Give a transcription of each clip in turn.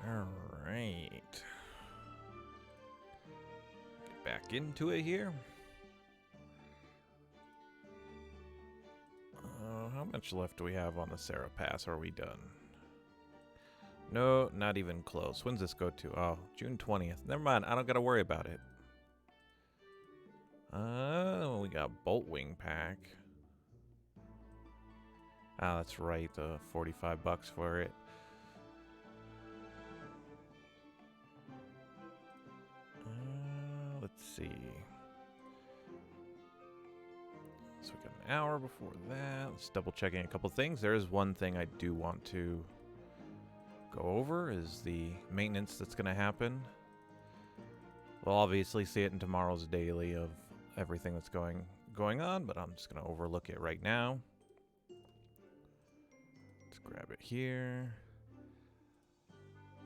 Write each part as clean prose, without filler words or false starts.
Alright. Get back into it here. How much left do we have on the Sarah Pass? Are we done? No, not even close. When's this go to? Oh, June 20th. Never mind, I don't gotta worry about it. We got Bolt Wing Pack. Ah, that's right, 45 bucks for it. Let's see. So we got an hour before that. Let's double checking a couple things. There is one thing I do want to go over is the maintenance that's going to happen. We'll obviously see it in tomorrow's daily of everything that's going on, but I'm just going to overlook it right now. Let's grab it here.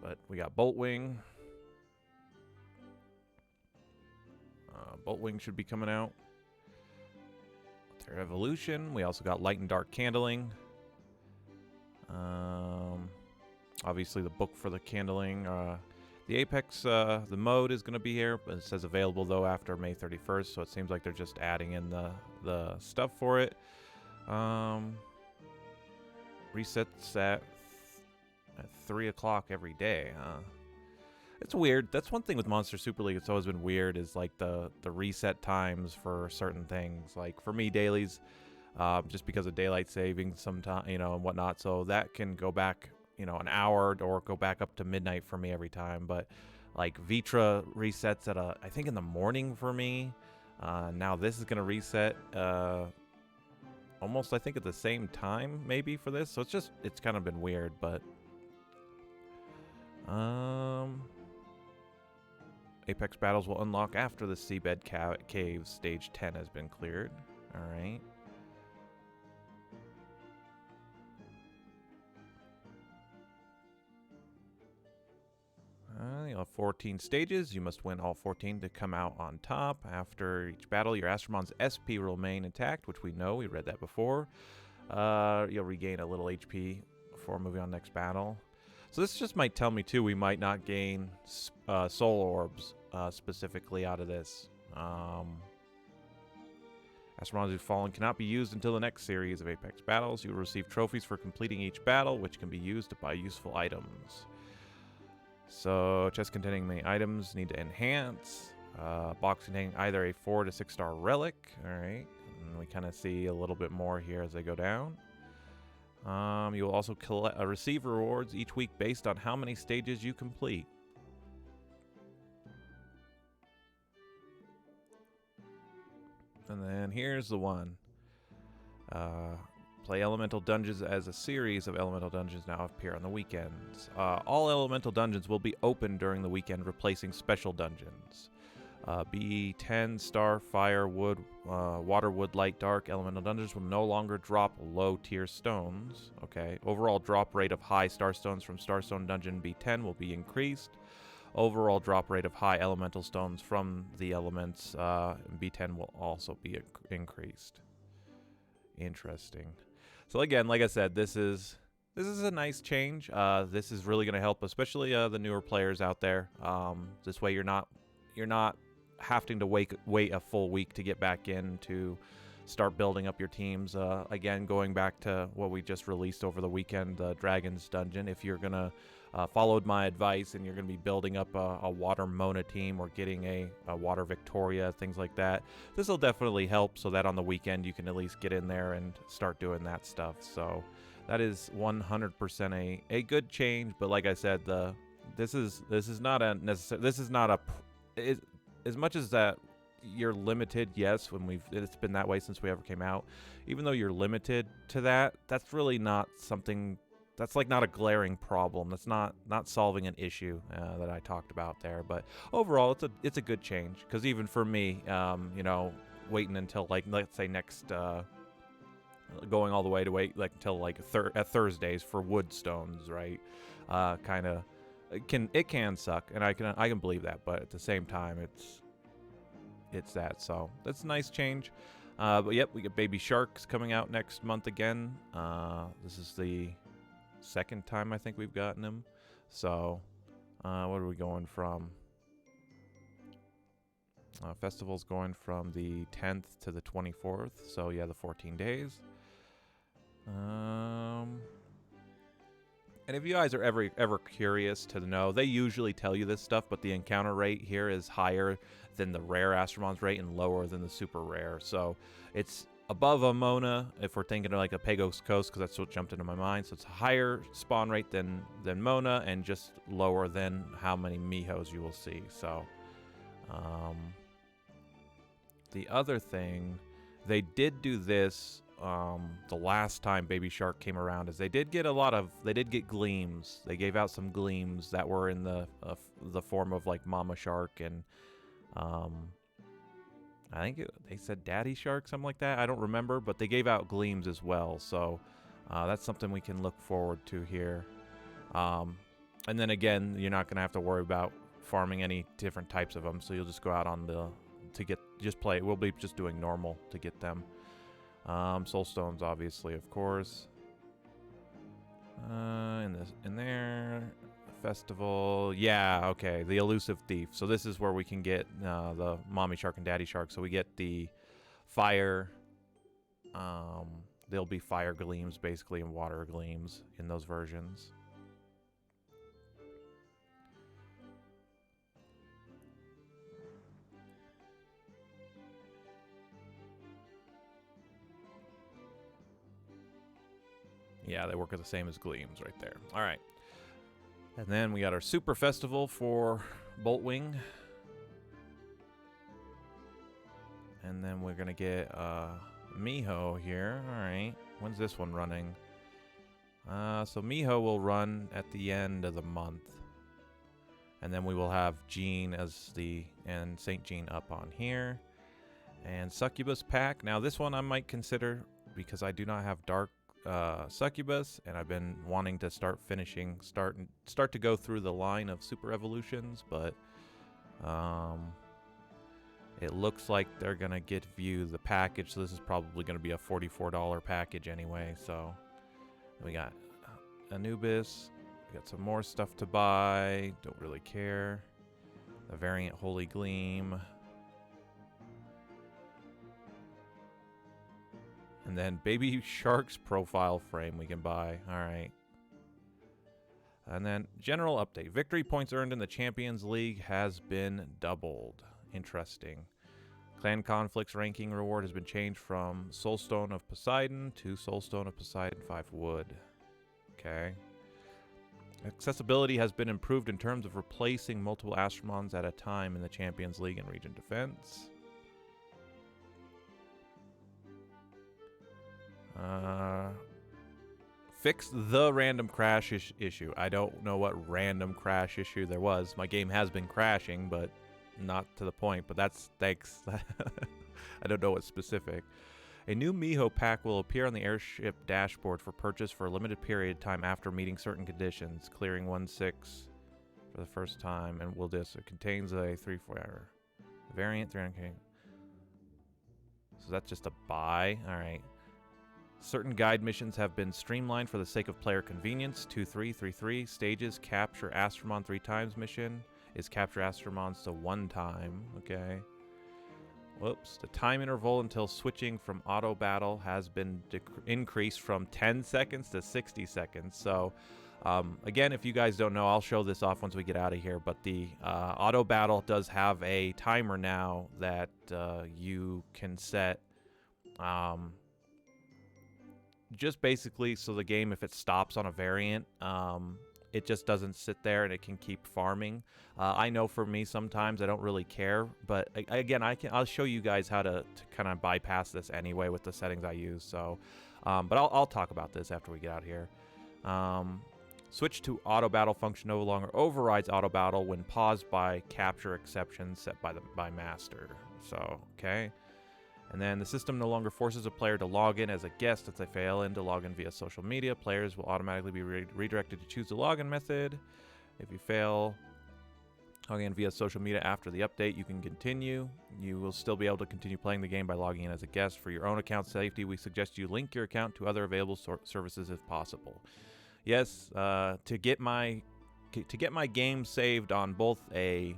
But we got Bolt Wing. Bolt Wing should be coming out. Their evolution. We also got Light and Dark Candling. Obviously the book for the candling. The Apex, the mode is going to be here, but it says available though after May 31st, so it seems like they're just adding in the stuff for it. Resets at 3 o'clock every day, huh? It's weird. That's one thing with Monster Super League. It's always been weird is like the reset times for certain things. Like for me, dailies, just because of daylight savings, sometimes and whatnot. So that can go back, an hour or go back up to midnight for me every time. But like Vitra resets at I think in the morning for me. Now this is gonna reset almost I think at the same time maybe for this. So it's kind of been weird, but Apex battles will unlock after the Seabed Cave Stage 10 has been cleared. Alright. You'll have 14 stages. You must win all 14 to come out on top. After each battle, your Astromon's SP will remain intact, which we know. We read that before. You'll regain a little HP before moving on next battle. So this just might tell me, too, we might not gain soul orbs specifically out of this. Astromon's Who've Fallen cannot be used until the next series of Apex battles. You will receive trophies for completing each battle, which can be used to buy useful items. So, chests containing many items need to enhance. Box containing either a 4 to 6 star relic. Alright. And we kind of see a little bit more here as they go down. You will also receive rewards each week based on how many stages you complete. And then here's the one. Play Elemental Dungeons as a series of Elemental Dungeons now appear on the weekends. All Elemental Dungeons will be open during the weekend, replacing special dungeons. Be 10 star fire, wood, water, wood, light, dark. Elemental Dungeons will no longer drop low tier stones. Okay. Overall drop rate of high star stones from Starstone Dungeon B10 will be increased. Overall drop rate of high elemental stones from the elements B10 will also be increased. Interesting. So again, like I said, this is a nice change. This is really going to help, especially the newer players out there. This way, you're not having to wait a full week to get back in to start building up your teams. Again, going back to what we just released over the weekend, the Dragon's Dungeon. If you're gonna followed my advice and you're gonna be building up a Water Mona team or getting a Water Victoria, things like that, this will definitely help. So that on the weekend you can at least get in there and start doing that stuff. So that is 100% a good change. But like I said, this is not a necessary. This is not as much as that. You're limited, yes, it's been that way since we ever came out. Even though you're limited to that, that's really not something, that's like not a glaring problem. That's not solving an issue that I talked about there. But overall, it's a good change, because even for me, waiting until like, let's say next, going all the way to wait like until like Thursdays for wood stones, right? Kind of, it can suck, and I can believe that, but at the same time, it's that. So that's a nice change. But yep, we get Baby Sharks coming out next month again. This is the second time I think we've gotten him. So What are we going from? Festival's going from the 10th to the 24th, so yeah, the 14 days. And if you guys are ever curious to know, they usually tell you this stuff, but the encounter rate here is higher than the rare Astromons rate and lower than the super rare. So it's above a Mona if we're thinking of like a Pagos Coast, because that's what jumped into my mind. So it's a higher spawn rate than Mona and just lower than how many Mihos you will see. So the other thing, they did do this the last time Baby Shark came around, is they did get gleams. They gave out some gleams that were in the form of like Mama Shark and I think they said Daddy Shark, something like that. I don't remember, but they gave out gleams as well. So that's something we can look forward to here. And then again, you're not gonna have to worry about farming any different types of them. So you'll just go out on play. We'll be just doing normal to get them. Soul stones, obviously, of course. In there, festival. Yeah, okay. The Elusive Thief. So this is where we can get the Mommy Shark and Daddy Shark. So we get the fire. There'll be fire gleams, basically, and water gleams in those versions. Yeah, they work the same as gleams right there. All right. And then we got our Super Festival for Boltwing. And then we're going to get Miho here. All right. When's this one running? So Miho will run at the end of the month. And then we will have Jean and Saint Jean up on here. And Succubus pack. Now this one I might consider because I do not have Dark Succubus, and I've been wanting to start to go through the line of super evolutions, but it looks like they're gonna give you the package, so this is probably gonna be a $44 package anyway. So we got Anubis, we got some more stuff to buy, don't really care. The variant Holy Gleam. And then Baby Shark's profile frame we can buy. All right. And then general update. Victory points earned in the Champions League has been doubled. Interesting. Clan Conflicts ranking reward has been changed from Soulstone of Poseidon to Soulstone of Poseidon 5 Wood. Okay. Accessibility has been improved in terms of replacing multiple Astromons at a time in the Champions League and Region Defense. Fix the random crash issue. I don't know what random crash issue there was. My game has been crashing, but not to the point. But that's thanks. I don't know what's specific. A new Miho pack will appear on the airship dashboard for purchase for a limited period of time after meeting certain conditions. Clearing 1/6 for the first time, and will this? It contains a 3/4 variant 300K. So that's just a buy. All right. Certain guide missions have been streamlined for the sake of player convenience. 2-3-3-3 stages. Capture Astromon 3 times mission is capture Astromons to 1 time. Okay. Whoops. The time interval until switching from auto battle has been increased from 10 seconds to 60 seconds. So, again, if you guys don't know, I'll show this off once we get out of here. But the auto battle does have a timer now that you can set. Just basically so the game, if it stops on a variant, it just doesn't sit there and it can keep farming. I know for me sometimes I don't really care, but again, I'll show you guys how to kind of bypass this anyway with the settings I use. So, but I'll talk about this after we get out here. Switch to auto battle function no longer overrides auto battle when paused by capture exceptions set by master. So okay. And then the system no longer forces a player to log in as a guest if they fail in to log in via social media. Players will automatically be redirected to choose the login method. If you fail logging in via social media after the update, you can continue. You will still be able to continue playing the game by logging in as a guest. For your own account safety, we suggest you link your account to other available services if possible. Yes, to get my to get my game saved on both a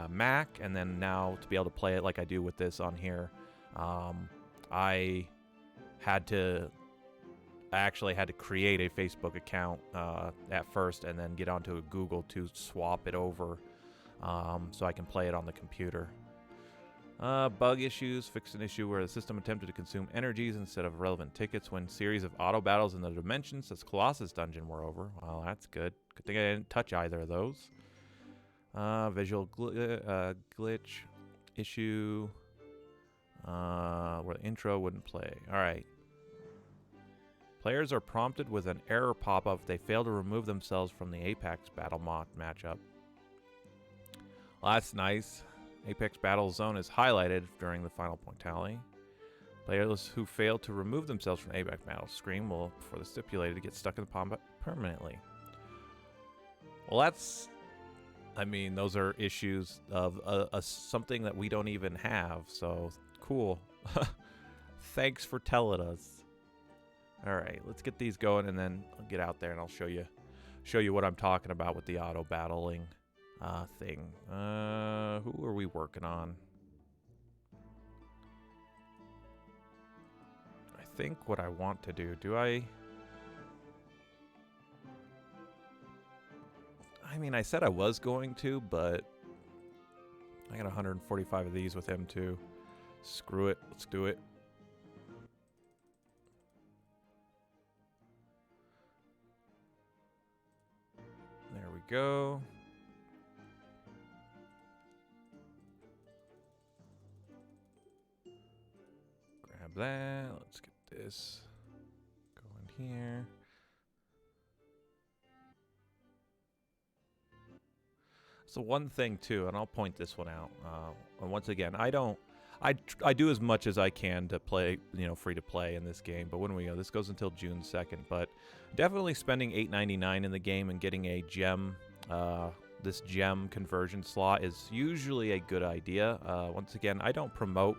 Mac and then now to be able to play it like I do with this on here. I actually had to create a Facebook account at first and then get onto a Google to swap it over so I can play it on the computer. Bug issues. Fixed an issue where the system attempted to consume energies instead of relevant tickets when series of auto battles in the dimensions as Colossus Dungeon were over. Well, that's good. Good thing I didn't touch either of those. Visual glitch issue where the intro wouldn't play. Alright. Players are prompted with an error pop-up if they fail to remove themselves from the Apex Battle matchup. Well, that's nice. Apex Battle Zone is highlighted during the final point tally. Players who fail to remove themselves from the Apex Battle screen will, for the stipulated, to get stuck in the combat permanently. Well, that's... I mean, those are issues of something that we don't even have, so cool. Thanks for telling us. Alright, let's get these going and then I'll get out there and I'll show you what I'm talking about with the auto battling thing. Who are we working on? I think what I want to do I mean, I said I was going to, but I got 145 of these with him too. Screw it, let's do it. There we go. Grab that. Let's get this going here. So one thing too, and I'll point this one out. And once again, I do as much as I can to play, free to play in this game. But when we go, this goes until June 2nd. But definitely spending $8.99 in the game and getting a gem, this gem conversion slot is usually a good idea. Once again, I don't promote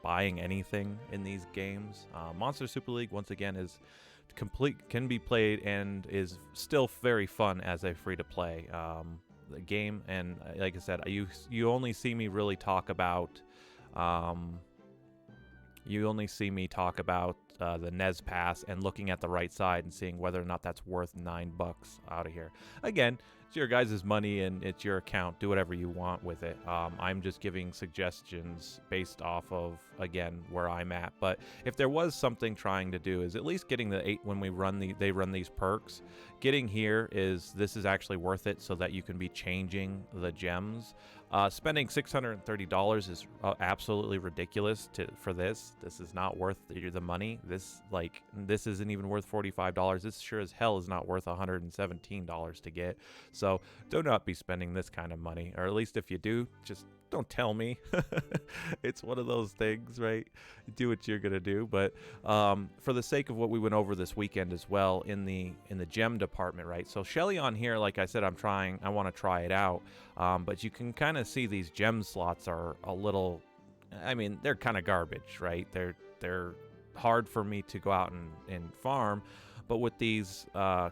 buying anything in these games. Monster Super League, once again, is can be played and is still very fun as a free to play the game. And like I said, you only see me really talk about. You only see me talk about the NES Pass and looking at the right side and seeing whether or not that's worth $9 out of here. Again, it's your guys' money and it's your account. Do whatever you want with it. I'm just giving suggestions based off of, again, where I'm at. But if there was something trying to do is at least getting the 8 when we run they run these perks. Getting here this is actually worth it so that you can be changing the gems. Spending $630 is absolutely ridiculous for this. This is not worth the money. This isn't even worth $45. This sure as hell is not worth $117 to get. So do not be spending this kind of money, or at least if you do, just don't tell me. It's one of those things, right? Do what you're gonna do. But for the sake of what we went over this weekend as well in the gem department, right? So Shelly on here, like I said, I want to try it out. But you can kind of see these gem slots are a little, I mean, they're kind of garbage, right? They're hard for me to go out and farm. But with these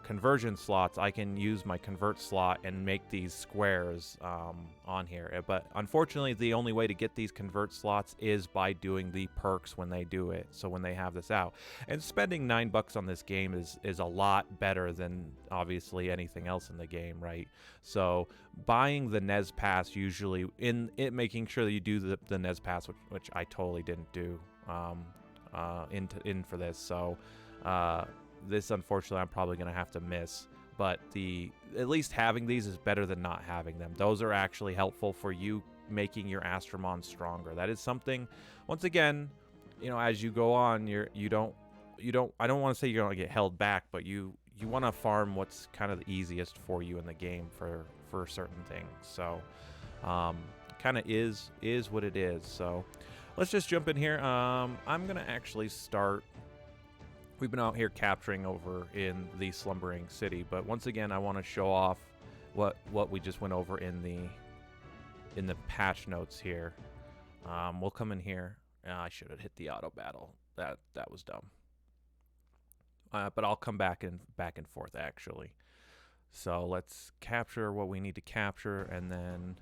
conversion slots, I can use my convert slot and make these squares on here. But unfortunately, the only way to get these convert slots is by doing the perks when they do it. So when they have this out. And spending $9 on this game is a lot better than obviously anything else in the game, right? So buying the NES Pass usually, making sure that you do the NES Pass, which I totally didn't do in for this. So this, unfortunately, I'm probably going to have to miss. But at least having these is better than not having them. Those are actually helpful for you making your Astromon stronger. That is something, once again, as you go on, I don't want to say you're going to get held back, but you want to farm what's kind of the easiest for you in the game for certain things. So kind of is what it is. So let's just jump in here. I'm going to actually start. We've been out here capturing over in the Slumbering City, but once again, I want to show off what we just went over in the patch notes here. We'll come in here. I should have hit the auto battle. That was dumb. But I'll come back and forth actually. So let's capture what we need to capture, and then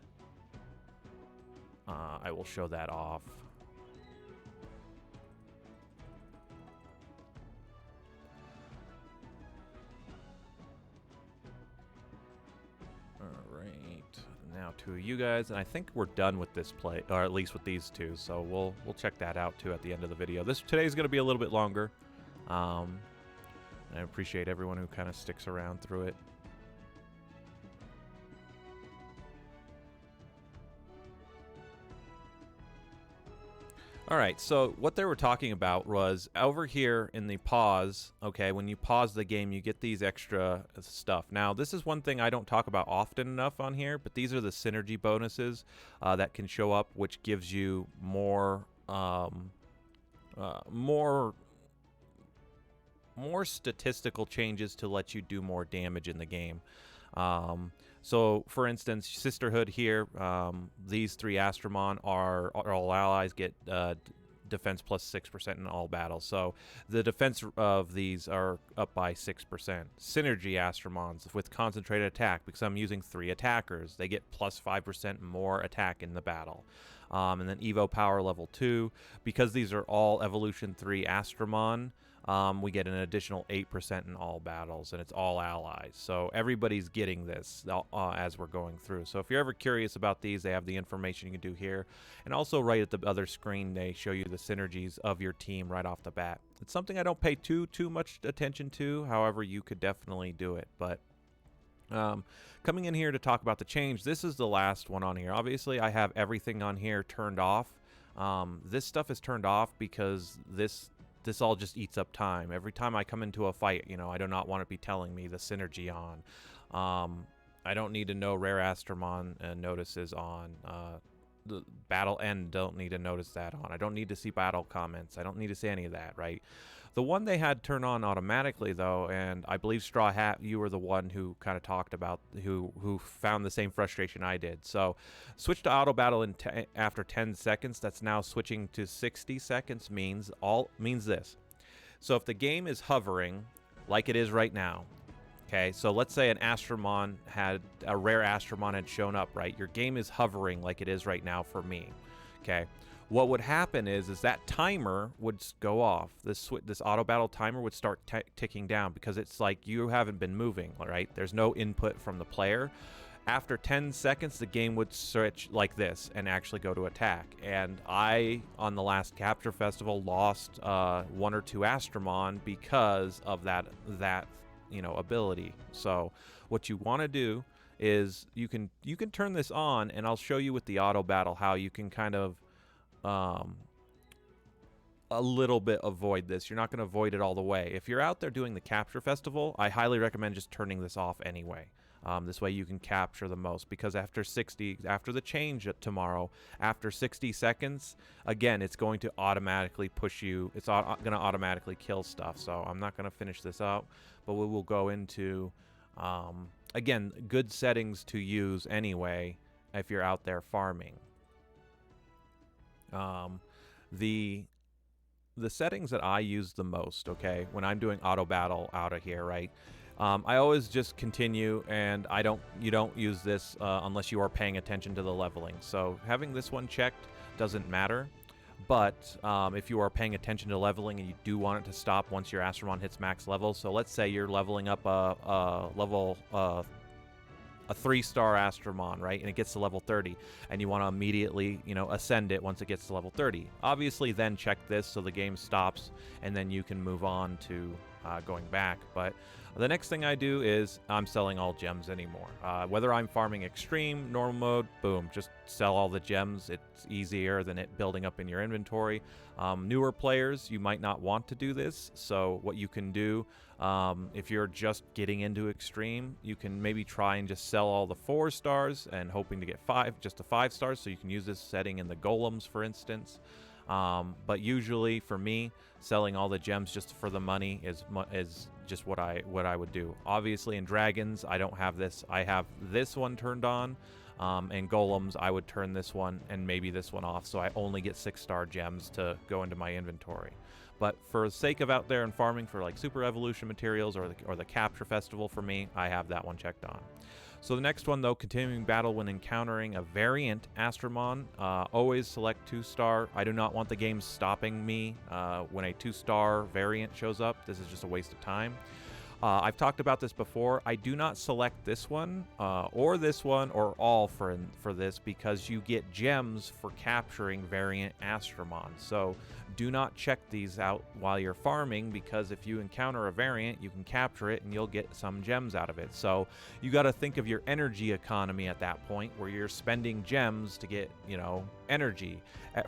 I will show that off. Now to you guys, and I think we're done with this play, or at least with these two. So we'll check that out too at the end of the video. Today's going to be a little bit longer. And I appreciate everyone who kind of sticks around through it. All right, so what they were talking about was over here in the pause, okay, when you pause the game, you get these extra stuff. Now, this is one thing I don't talk about often enough on here, but these are the synergy bonuses that can show up, which gives you more statistical changes to let you do more damage in the game. So, for instance, Sisterhood here, these 3 Astromon are all allies get defense plus 6% in all battles. So the defense of these are up by 6%. Synergy Astromons with concentrated attack, because I'm using 3 attackers, they get plus 5% more attack in the battle. And then Evo Power level 2, because these are all Evolution 3 Astromon, we get an additional 8% in all battles, and it's all allies. So everybody's getting this as we're going through. So if you're ever curious about these, they have the information you can do here. And also right at the other screen, they show you the synergies of your team right off the bat. It's something I don't pay too much attention to. However, you could definitely do it. But coming in here to talk about the change, this is the last one on here. Obviously, I have everything on here turned off. This stuff is turned off because this all just eats up time. Every time I come into a fight, you know, I do not want to be telling me the synergy on. I don't need to know Rare Astromon notices on. The battle end, don't need to notice that on. I don't need to see battle comments. I don't need to see any of that, right? The one they had turn on automatically, though, and I believe Straw Hat, you were the one who kind of talked about, who found the same frustration I did. So switch to auto battle after 10 seconds. That's now switching to 60 seconds means this. So if the game is hovering like it is right now, okay, so let's say a rare Astromon had shown up, right? Your game is hovering like it is right now for me, okay? What would happen is that timer would go off. This auto battle timer would start ticking down because it's like you haven't been moving, right? There's no input from the player. After 10 seconds, the game would switch like this and actually go to attack. And I, on the last Capture Festival, lost 1 or 2 Astromon because of that ability. So what you want to do is you can turn this on, and I'll show you with the auto battle how you can kind of a little bit avoid this. You're not going to avoid it all the way. If you're out there doing the Capture Festival, I highly recommend just turning this off anyway. This way you can capture the most, because after the change tomorrow, after 60 seconds, again, it's going to automatically push you. It's going to automatically kill stuff. So I'm not going to finish this out, but we will go into, again, good settings to use anyway if you're out there farming. The settings that I use the most, okay, when I'm doing auto battle out of here, right? I always just continue, and you don't use this unless you are paying attention to the leveling. So having this one checked doesn't matter. But if you are paying attention to leveling and you do want it to stop once your Astromon hits max level, so let's say you're leveling up a 3-star Astromon, right? And it gets to level 30, and you want to immediately, ascend it once it gets to level 30. Obviously, then check this so the game stops, and then you can move on to going back. But the next thing I do is I'm selling all gems anymore. Whether I'm farming extreme, normal mode, boom, just sell all the gems. It's easier than it building up in your inventory. Newer players, you might not want to do this. So what you can do, if you're just getting into extreme, you can maybe try and just sell all the 4 stars and hoping to get 5 stars. So you can use this setting in the golems, for instance. But usually for me, selling all the gems just for the money is just what I would do. Obviously in dragons, I don't have this. I have this one turned on. And golems, I would turn this one and maybe this one off, so I only get 6-star gems to go into my inventory. But for the sake of out there and farming for like super evolution materials or the capture festival for me, I have that one checked on. So the next one, though, continuing battle when encountering a variant Astromon. Always select 2-star. I do not want the game stopping me when a 2-star variant shows up. This is just a waste of time. I've talked about this before. I do not select this one or all for this because you get gems for capturing variant Astromon. So do not check these out while you're farming, because if you encounter a variant, you can capture it and you'll get some gems out of it. So you got to think of your energy economy at that point, where you're spending gems to get, energy.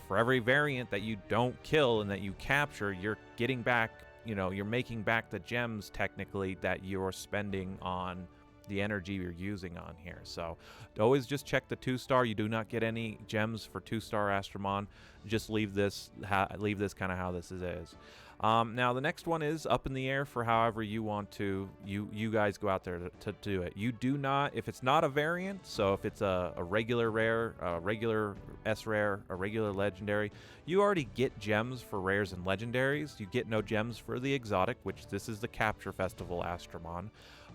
For every variant that you don't kill and that you capture, you're getting back, you're making back the gems technically that you're spending on the energy you're using on here. So always just check the 2-star. You do not get any gems for 2-star Astromon. Just leave this kind of how this is. Now the next one is up in the air for however you want to. You guys go out there to do it. You do not, if it's not a variant, so if it's a regular rare, a regular S rare, a regular legendary, you already get gems for rares and legendaries. You get no gems for the exotic, which this is the Capture Festival Astromon.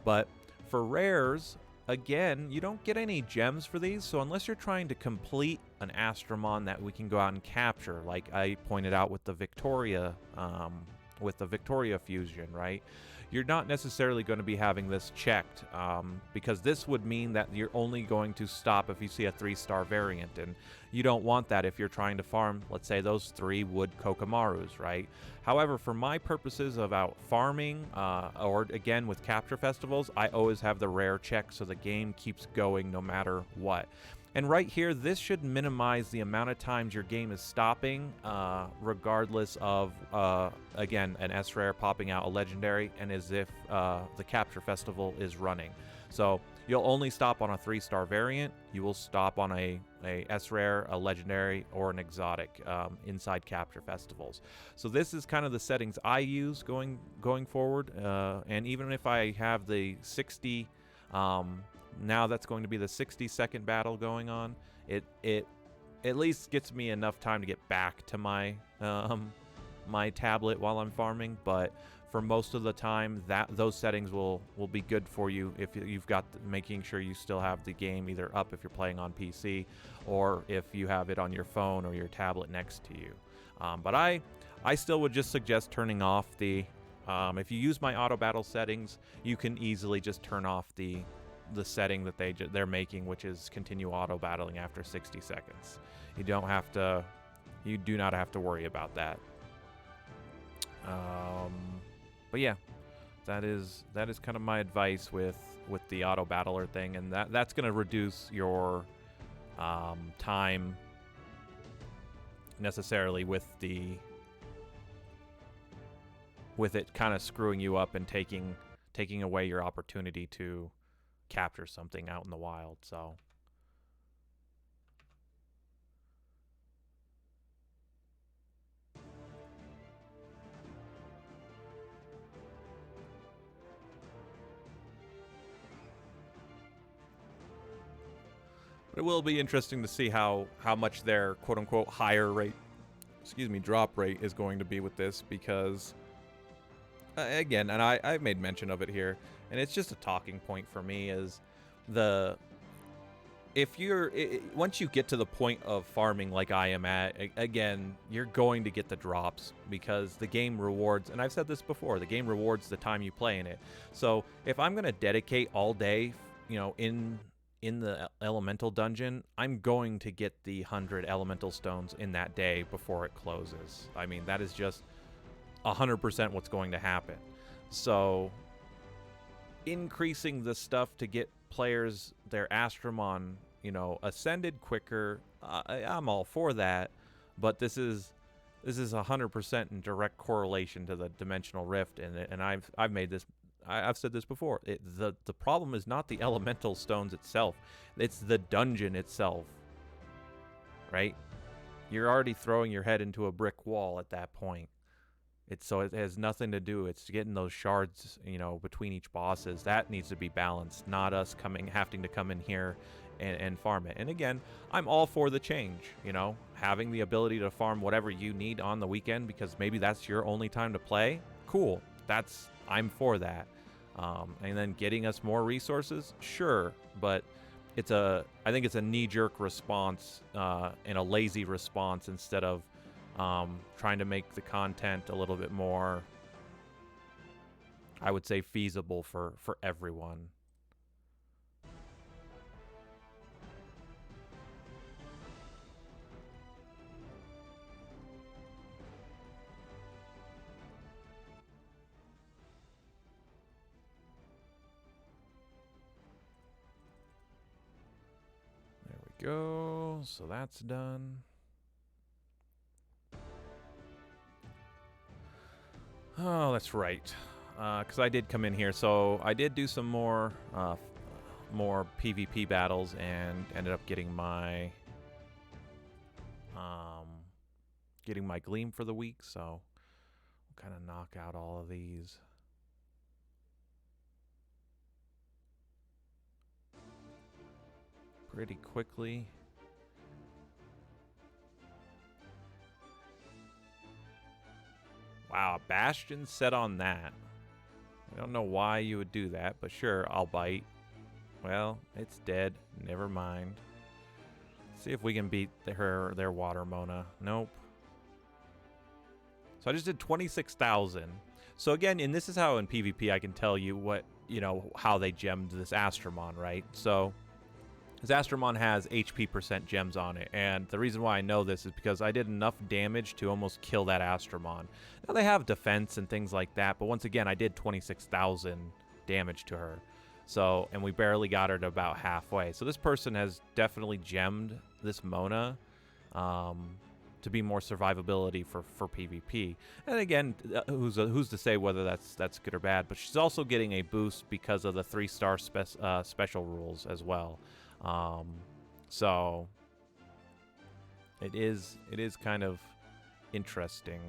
But for rares, again, you don't get any gems for these, so unless you're trying to complete an Astromon that we can go out and capture, like I pointed out with the Victoria fusion, right? You're not necessarily going to be having this checked, because this would mean that you're only going to stop if you see a 3-star variant, and you don't want that if you're trying to farm, let's say, those 3 wood Kokomarus, right? However, for my purposes of out farming, or again with capture festivals, I always have the rare check so the game keeps going no matter what. And right here, this should minimize the amount of times your game is stopping, regardless of, again, an S-Rare popping out a legendary, and as if the Capture Festival is running. So you'll only stop on a 3-star variant. You will stop on a S-Rare, a legendary, or an exotic inside Capture Festivals. So this is kind of the settings I use going forward. And even if I have the 60... now that's going to be the 60-second battle going on. It at least gets me enough time to get back to my my tablet while I'm farming, but for most of the time those settings will be good for you if you've got making sure you still have the game either up if you're playing on PC or if you have it on your phone or your tablet next to you. But I still would just suggest turning off the if you use my auto battle settings, you can easily just turn off the setting that they're making, which is continue auto battling after 60 seconds. You do not have to worry about that. But yeah, that is kind of my advice with the auto battler thing, and that's going to reduce your time necessarily with it kind of screwing you up and taking away your opportunity to capture something out in the wild. So but it will be interesting to see how much their quote-unquote higher rate, drop rate is going to be with this, because again, and I've made mention of it here, and it's just a talking point for me, is once you get to the point of farming like I am at, again, you're going to get the drops because the game rewards, and I've said this before, the game rewards the time you play in it. So if I'm going to dedicate all day, in the elemental dungeon, I'm going to get the 100 elemental stones in that day before it closes. I mean, that is just 100% what's going to happen. So increasing the stuff to get players their Astromon, ascended quicker, I'm all for that, but this is 100% in direct correlation to the dimensional rift, and I've said this before. The problem is not the elemental stones itself, it's the dungeon itself, right? You're already throwing your head into a brick wall at that point. It has nothing to do. It's getting those shards, you know, between each bosses. That needs to be balanced, not us having to come in here and farm it. And again, I'm all for the change, you know, having the ability to farm whatever you need on the weekend because maybe that's your only time to play. Cool. I'm for that. And then getting us more resources, sure, but I think it's a knee-jerk response and a lazy response instead of trying to make the content a little bit more, I would say, feasible for everyone. There we go. So that's done. Oh, that's right. Because I did come in here, so I did do some more PvP battles and ended up getting my gleam for the week. So we'll kind of knock out all of these. Pretty quickly. Wow, Bastion set on that. I don't know why you would do that, but sure, I'll bite. Well, it's dead. Never mind. See if we can beat their water Mona. Nope. So I just did 26,000. So again, and this is how in PvP I can tell you what, you know, how they gemmed this Astromon, right? So this Astromon has HP % gems on it, and the reason why I know this is because I did enough damage to almost kill that Astromon. Now they have defense and things like that, but once again, I did 26,000 damage to her. So, and we barely got her to about halfway. So this person has definitely gemmed this Mona to be more survivability for PvP. And again, who's to say whether that's good or bad? But she's also getting a boost because of the 3-star special rules as well. So it is kind of interesting.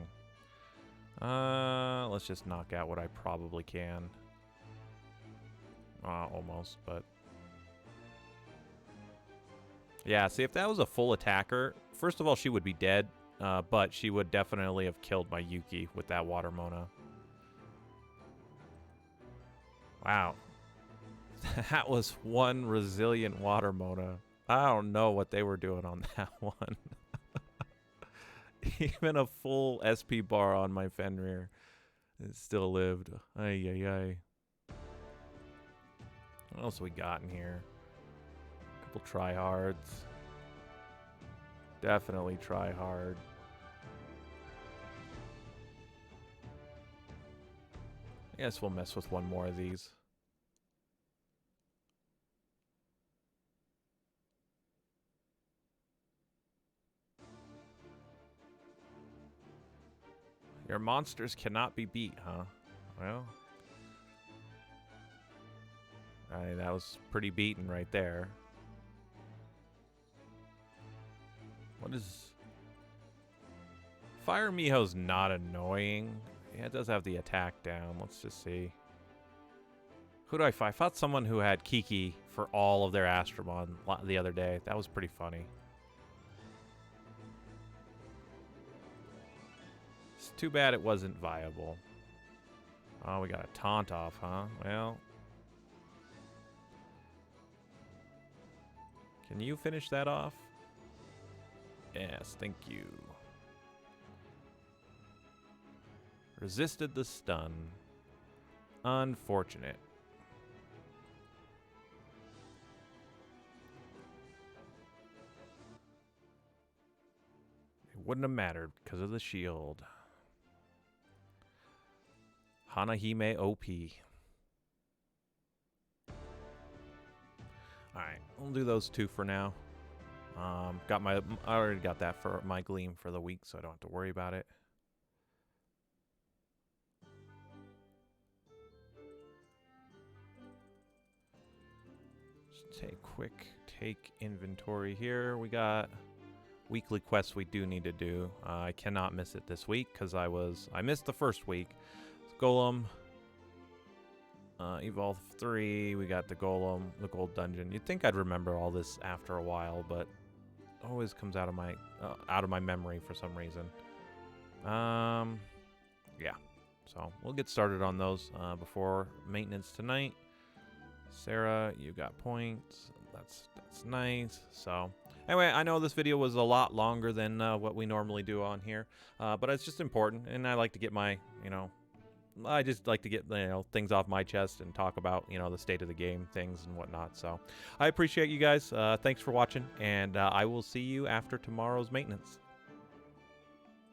Let's just knock out what I probably can. Almost, but yeah, see, if that was a full attacker, first of all, she would be dead, but she would definitely have killed my Yuki with that water Mona. Wow. That was one resilient water Mona. I don't know what they were doing on that one. Even a full SP bar on my Fenrir, it still lived. Ay, ay, ay. What else we got in here? A couple tryhards. Definitely try hard. I guess we'll mess with one more of these. Your monsters cannot be beat, huh? Well, that was pretty beaten right there. What is... Fire Miho's not annoying. Yeah, it does have the attack down. Let's just see. Who do I fight? I fought someone who had Kiki for all of their Astromon the other day. That was pretty funny. It's too bad it wasn't viable. Oh, we got a taunt off, huh? Well... Can you finish that off? Yes, thank you. Resisted the stun. Unfortunate. It wouldn't have mattered because of the shield. Hanahime OP. Alright, we'll do those two for now. I already got that for my gleam for the week, so I don't have to worry about it. Just take inventory here. We got weekly quests we do need to do. I cannot miss it this week because I missed the first week. Golem, Evolve 3, we got the Golem, the Gold Dungeon. You'd think I'd remember all this after a while, but it always comes out of my memory for some reason. Yeah. So we'll get started on those before maintenance tonight. Sarah, you got points. That's nice. So anyway, I know this video was a lot longer than what we normally do on here, but it's just important, and I like to get my, I just like to get things off my chest and talk about the state of the game, things and whatnot. So I appreciate you guys. Thanks for watching, and I will see you after tomorrow's maintenance.